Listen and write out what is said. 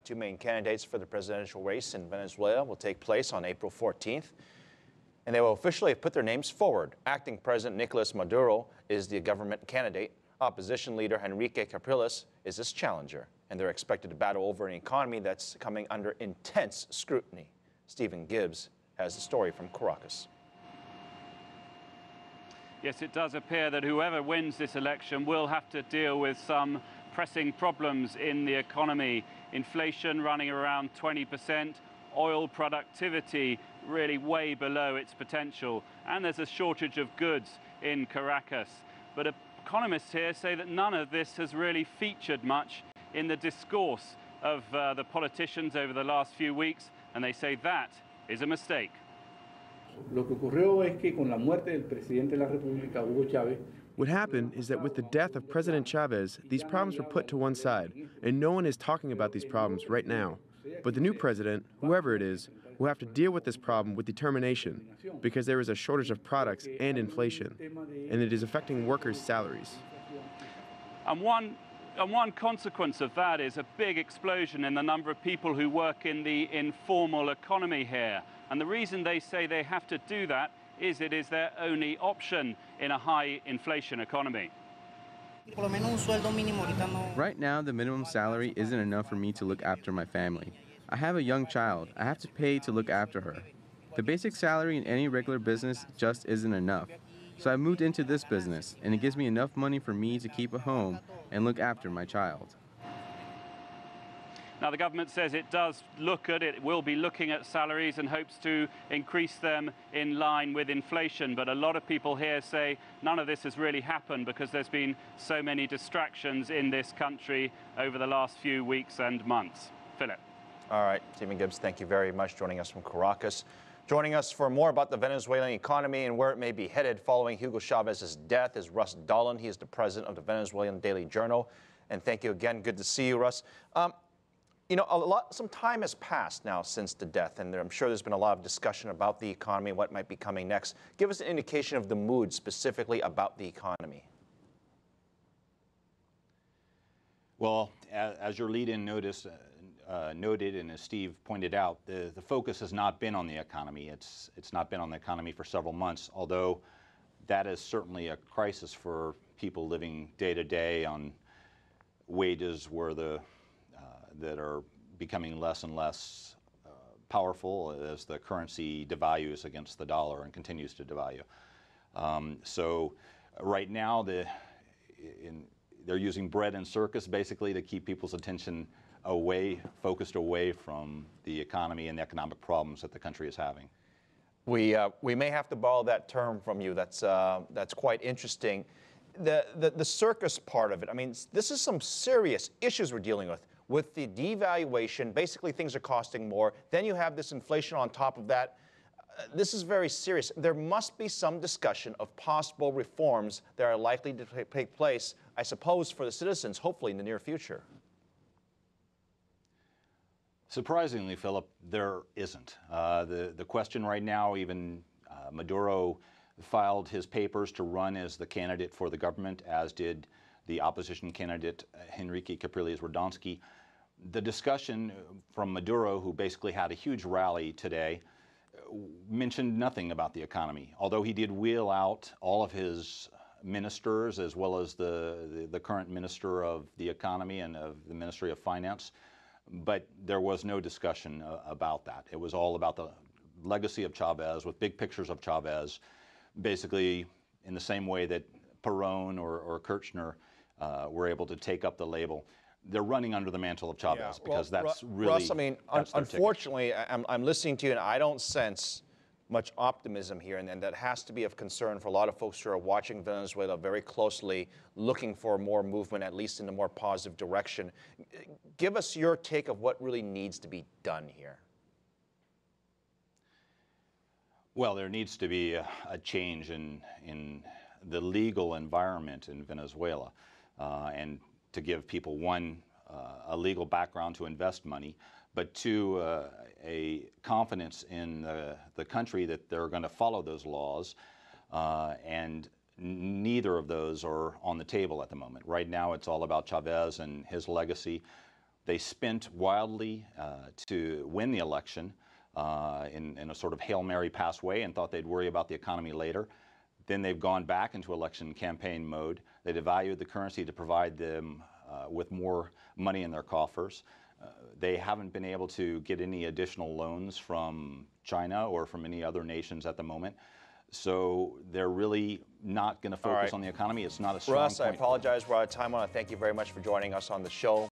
two main candidates for the presidential race in Venezuela will take place on April 14th, and they will officially put their names forward. Acting President Nicolas Maduro is the government candidate. Opposition leader Enrique Capriles is his challenger, and they're expected to battle over an economy that's coming under intense scrutiny. Stephen Gibbs has the story from Caracas. Yes, it does appear that whoever wins this election will have to deal with some pressing problems in the economy. Inflation running around 20%, oil productivity really way below its potential, and there's a shortage of goods in Caracas. But economists here say that none of this has really featured much in the discourse of the politicians over the last few weeks, and they say that is a mistake. Lo que ocurrió es que con la muerte del presidente de la República, Hugo Chavez. What happened is that with the death of President Chavez, these problems were put to one side, and no one is talking about these problems right now. But the new president, whoever it is, will have to deal with this problem with determination, because there is a shortage of products and inflation, and it is affecting workers' salaries. And one consequence of that is a big explosion in the number of people who work in the informal economy here. And the reason they say they have to do that is it is their only option in a high inflation economy. Right now, the minimum salary isn't enough for me to look after my family. I have a young child. I have to pay to look after her. The basic salary in any regular business just isn't enough. So I moved into this business, and it gives me enough money for me to keep a home and look after my child. Now, the government says it does look at it, will be looking at salaries and hopes to increase them in line with inflation. But a lot of people here say none of this has really happened because there's been so many distractions in this country over the last few weeks and months. Phillip. All right, Stephen Gibbs, thank you very much, joining us from Caracas. Joining us for more about the Venezuelan economy and where it may be headed following Hugo Chavez's death is Russ Dallen. He is the president of the Venezuelan Daily Journal. And thank you again. Good to see you, Russ. You know, some time has passed now since the death, and I'm sure there's been a lot of discussion about the economy, what might be coming next. Give us an indication of the mood specifically about the economy. Well, as your lead-in notice noted, and as Steve pointed out, the focus has not been on the economy. It's not been on the economy for several months, although that is certainly a crisis for people living day to day on wages where that are becoming less and less powerful as the currency devalues against the dollar and continues to devalue. So right now they're using bread and circus basically to keep people's attention focused away from the economy and the economic problems that the country is having. We may have to borrow that term from you. That's quite interesting. The circus part of it, I mean, this is some serious issues we're dealing with the devaluation. Basically, things are costing more. Then you have this inflation on top of that. This is very serious. There must be some discussion of possible reforms that are likely to take place, I suppose, for the citizens, hopefully in the near future. Surprisingly, Philip, there isn't. The question right now, even Maduro filed his papers to run as the candidate for the government, as did the opposition candidate, Enrique Capriles Rodonsky. The discussion from Maduro, who basically had a huge rally today, mentioned nothing about the economy, although he did wheel out all of his ministers as well as the current minister of the economy and of the Ministry of Finance. But there was no discussion about that. It was all about the legacy of Chavez, with big pictures of Chavez, basically in the same way that Perón or Kirchner were able to take up the label. They're running under the mantle of Chavez because that's really... Russ, I mean, unfortunately, I'm listening to you and I don't sense much optimism here, and that has to be of concern for a lot of folks who are watching Venezuela very closely, looking for more movement, at least in a more positive direction. Give us your take of what really needs to be done here. Well, there needs to be a change in the legal environment in Venezuela, and to give people, one, a legal background to invest money, but two, a confidence in the country that they're going to follow those laws, and neither of those are on the table at the moment. Right now it's all about Chavez and his legacy. They spent wildly to win the election in a sort of Hail Mary pass way and thought they'd worry about the economy later. Then they've gone back into election campaign mode. They devalued the currency to provide them with more money in their coffers. They haven't been able to get any additional loans from China or from any other nations at the moment. So they're really not going to focus on the economy. It's not a strong Russ, I point. apologize. We're out of time. I want to thank you very much for joining us on the show.